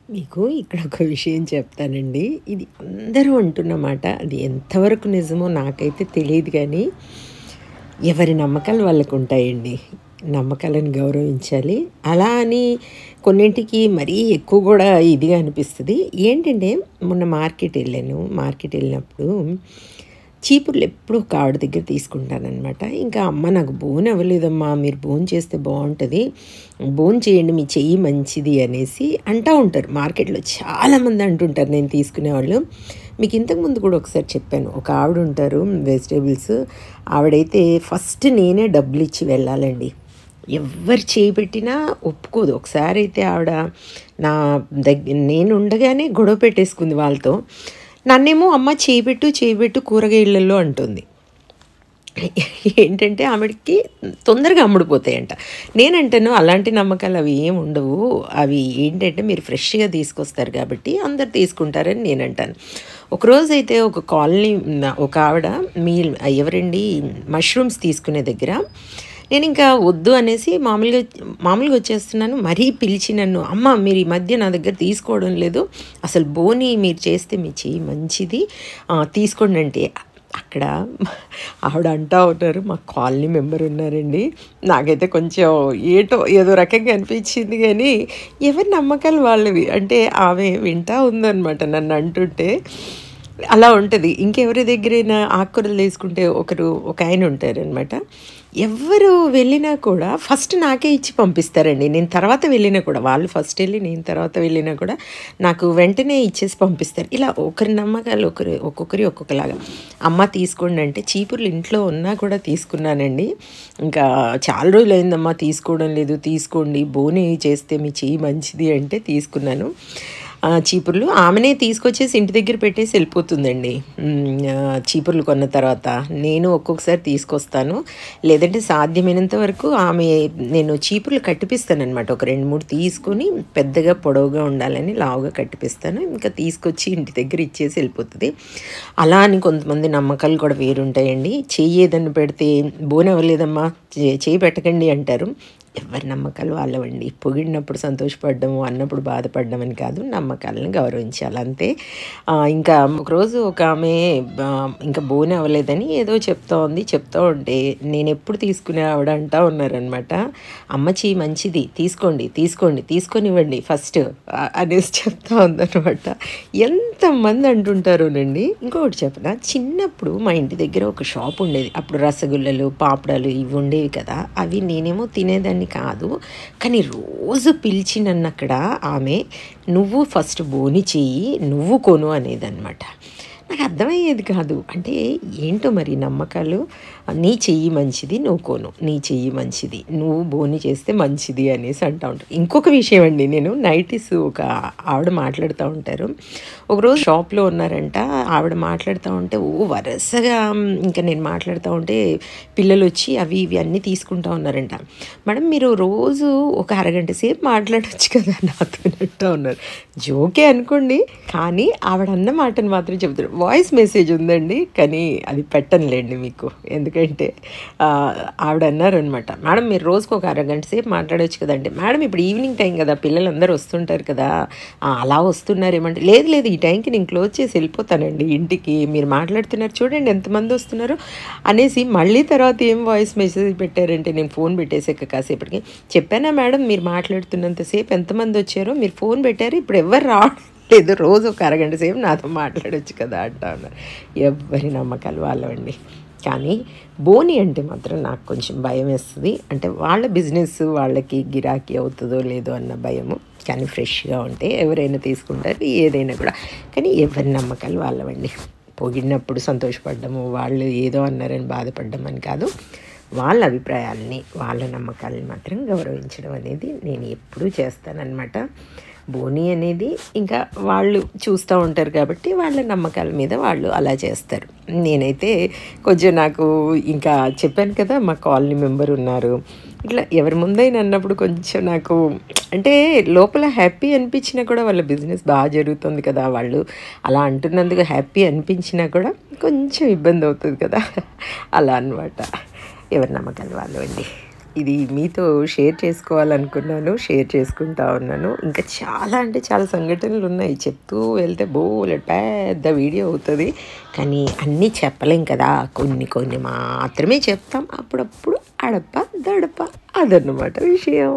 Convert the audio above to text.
మీకు ఇక్కడ ఒక విషయం చెప్తానండి. ఇది అందరూ అంటున్నమాట. అది ఎంతవరకు నిజమో నాకైతే తెలీదు గానీ, ఎవరి నమ్మకాలు వాళ్ళకుంటాయండి. నమ్మకాలను గౌరవించాలి. అలా అని కొన్నింటికి మరీ ఎక్కువ గూడా ఇదిగా అనిపిస్తది. ఏంటంటే మొన్న మార్కెటెళ్ళినప్పుడు చీపుర్లు ఎప్పుడూ ఒక ఆవిడ దగ్గర తీసుకుంటాననమాట. ఇంకా "అమ్మ నాకు బోనవ్వలేదమ్మా, మీరు భోంచేస్తే బావుంటది. భోంచేయండి, మీ చెయ్యి మంచిది" అనేసి అంటా ఉంటారు. మార్కెట్‌లో చాలామంది అంటుంటారు నేను తీసుకునేవాళ్ళు. మీకు ఇంతకుముందు కూడా ఒకసారి చెప్పాను. ఒక ఆవిడుంటారు వెజిటబుల్స్. ఆవిడైతే ఫస్ట్ నేనే డబ్బులిచ్చి వెళ్ళాలండి. ఎవ్వరు చేయి పెట్టినా ఒప్పుకోదు. ఒకసారైతే ఆవిడ నా నేనుండగానే గొడవ పెట్టేసుకుంది వాళ్ళతో. నన్నేమో "అమ్మ చేయి పెట్టు కూరగాయలలో" అంటుంది. ఏంటంటే ఆవిడకి తొందరగా అమ్ముడుపోతాయంట. నేనంటాను అలాంటి నమ్మకాలు అవి ఏమి ఉండవు. అవి ఏంటంటే మీరు ఫ్రెష్‌గా తీసుకొస్తారు కాబట్టి అందరు తీసుకుంటారని నేనంటాను. ఒకరోజైతే ఒక కాలనీ ఒక ఆవిడ ఎవరండి మష్రూమ్స్ తీసుకునే దగ్గర నేనింకా వద్దు అనేసి మామూలుగా వచ్చేస్తున్నాను. మరీ పిలిచి నన్ను "అమ్మ మీరు ఈ మధ్య నా దగ్గర తీసుకోవడం లేదు. అసలు బోని మీరు చేస్తే మీ చెయ్యి మంచిది, తీసుకోండి" అంటే అక్కడ ఆవిడ అంటా ఉన్నారు. మా కాలనీ మెంబర్ ఉన్నారండి. నాకైతే కొంచెం ఏదో రకంగా అనిపించింది కానీ ఎవరి నమ్మకాలు వాళ్ళవి. అంటే ఆమె వింటా ఉందన్నమాట నన్ను అంటుంటే. అలా ఉంటుంది. ఇంకెవరి దగ్గరైనా ఆకుకూరలు తీసుకుంటే ఒక ఆయన ఉంటారనమాట. ఎవ్వరు వెళ్ళినా కూడా ఫస్ట్ నాకే ఇచ్చి పంపిస్తారండి. నేను తర్వాత వెళ్ళినా కూడా, వాళ్ళు ఫస్ట్ వెళ్ళి నేను తర్వాత వెళ్ళినా కూడా నాకు వెంటనే ఇచ్చేసి పంపిస్తారు. ఇలా ఒకరి నమ్మకాలు ఒక్కొక్కరి ఒక్కొక్కలాగా. "అమ్మ తీసుకోండి" అంటే చీపుర్లు ఇంట్లో ఉన్నా కూడా తీసుకున్నానండి. ఇంకా చాలా రోజులైందమ్మా తీసుకోవడం లేదు, తీసుకోండి బోని చేస్తే మీ చెయ్యి మంచిది అంటే తీసుకున్నాను. చీపుర్లు ఆమెనే తీసుకొచ్చేసి ఇంటి దగ్గర పెట్టేసి వెళ్ళిపోతుందండి. చీపుర్లు కొన్న తర్వాత నేను ఒక్కొక్కసారి తీసుకొస్తాను. లేదంటే సాధ్యమైనంత వరకు నేను చీపుర్లు కట్టిపిస్తాననమాట. ఒక 2, 3 తీసుకొని పెద్దగా పొడవుగా ఉండాలని లావుగా కట్టిపిస్తాను. ఇంకా తీసుకొచ్చి ఇంటి దగ్గర ఇచ్చేసి వెళ్ళిపోతుంది. అలా అని కొంతమంది నమ్మకాలు కూడా వేరుంటాయండి. చెయ్యి ఏదన్నా పెడితే "బోనవ్వలేదమ్మా, చెయ్యి పెట్టకండి" అంటారు. ఎవరి నమ్మకాలు వాళ్ళవండి. పొగిడినప్పుడు సంతోషపడ్డము, అన్నప్పుడు బాధపడ్డం అని కాదు, నమ్మకాలను గౌరవించాలి అంతే. ఇంకా ఒకరోజు ఒక ఆమె ఇంకా బోని అవ్వలేదని ఏదో చెప్తా ఉంటే నేనెప్పుడు తీసుకునే ఆవిడ అంటా ఉన్నారనమాట. "అమ్మ చెయ్యి మంచిది, తీసుకొనివ్వండి ఫస్ట్" అనేసి చెప్తా ఉందనమాట. ఎంతమంది అంటుంటారోనండి. ఇంకొకటి చెప్పనా, చిన్నప్పుడు మా ఇంటి దగ్గర ఒక షాప్ ఉండేది. అప్పుడు రసగుల్లలు, పాపడాలు ఇవి ఉండేవి కదా. అవి నేనేమో తినేదాన్ని కాదు. కానీ రోజు పిలిచి నన్నక్కడ ఆమె "నువ్వు ఫస్ట్ బోని చెయ్యి, నువ్వు కొను" అనేదన్నమాట. నాకు అర్థమయ్యేది కాదు. అంటే ఏంటో మరి నమ్మకాలు. "నీ చెయ్యి మంచిది, నువ్వు కొను, నీ చెయ్యి మంచిది, నువ్వు బోని చేస్తే మంచిది" అనేసి అంటూ ఉంటారు. ఇంకొక విషయం అండి, నేను నైటీస్ ఒక ఆవిడ మాట్లాడుతూ ఉంటారు. ఒకరోజు షాప్లో ఉన్నారంట. ఆవిడ మాట్లాడుతూ ఉంటే వరుసగా ఇంకా నేను మాట్లాడుతూ ఉంటే పిల్లలు వచ్చి అవి ఇవి అన్నీ తీసుకుంటూ ఉన్నారంట. "మేడం మీరు రోజు ఒక అరగంట సేపు మాట్లాడవచ్చు కదా నాతో" అంటూ ఉన్నారు. జోకే అనుకోండి, కానీ ఆవిడ అన్న మాటను మాత్రం చెబుతారు. వాయిస్ మెసేజ్ ఉందండి, కానీ అది పెట్టనులేండి మీకు. ఎందుకంటే ఆవిడ అన్నారనమాట, "మేడం మీరు రోజుకు ఒక అరగంట సేపు మాట్లాడవచ్చు కదండి." "మేడం ఇప్పుడు ఈవినింగ్ టైం కదా, పిల్లలందరూ వస్తుంటారు కదా." "అలా వస్తున్నారేమంటే" లేదు ఈ టైంకి నేను క్లోజ్ చేసి వెళ్ళిపోతానండి ఇంటికి, మీరు మాట్లాడుతున్నారు చూడండి ఎంతమంది వస్తున్నారు" అనేసి మళ్ళీ తర్వాత ఏం వాయిస్ మెసేజ్ పెట్టారంటే, నేను ఫోన్ పెట్టేసాక కాసేపటికి, "చెప్పానా మేడం మీరు మాట్లాడుతున్నంతసేపు ఎంతమంది వచ్చారో, మీరు ఫోన్ పెట్టారు, ఇప్పుడు ఎవరు రావట్లేదు, రోజు ఒక అరగంట సేపు నాతో మాట్లాడవచ్చు కదా" అంటా ఉన్నారు. ఎవ్వరి నమ్మకాలు వాళ్ళవండి. కానీ బోని అంటే మాత్రం నాకు కొంచెం భయం వేస్తుంది. అంటే వాళ్ళ బిజినెస్ వాళ్ళకి గిరాకీ అవుతుందో లేదో అన్న భయము. కానీ ఫ్రెష్గా ఉంటే ఎవరైనా తీసుకుంటారు ఏదైనా కూడా. కానీ ఎవరి నమ్మకాలు వాళ్ళవండి. పొగిడినప్పుడు సంతోషపడ్డము, వాళ్ళు ఏదో అన్నారని బాధపడ్డం అని కాదు. వాళ్ళ అభిప్రాయాలని, వాళ్ళ నమ్మకాలని మాత్రం గౌరవించడం అనేది నేను ఎప్పుడూ చేస్తానన్నమాట. బోని అనేది ఇంకా వాళ్ళు చూస్తూ ఉంటారు కాబట్టి వాళ్ళ నమ్మకాల మీద వాళ్ళు అలా చేస్తారు. నేనైతే కొంచెం నాకు ఇంకా చెప్పాను కదా, మా కాలనీ మెంబర్ ఉన్నారు. ఇట్లా ఎవరి ముందైనా అన్నప్పుడు కొంచెం నాకు అంటే లోపల హ్యాపీ అనిపించినా కూడా, వాళ్ళ బిజినెస్ బాగా జరుగుతుంది కదా, వాళ్ళు అలా అంటున్నందుకు హ్యాపీ అనిపించినా కూడా కొంచెం ఇబ్బంది అవుతుంది కదా. అలా అన్నమాట. ఎవరి నమ్మకాలు వాళ్ళు అండి. ఇది మీతో షేర్ చేసుకోవాలనుకున్నాను, షేర్ చేసుకుంటా ఉన్నాను. ఇంకా చాలా అంటే చాలా సంఘటనలు ఉన్నాయి, చెప్తూ వెళ్తే బోలెడు పెద్ద వీడియో అవుతుంది. కానీ అన్నీ చెప్పలేం కదా, కొన్ని కొన్ని మాత్రమే చెప్తాం. అప్పుడప్పుడు అడప దడప అదన్నమాట విషయం.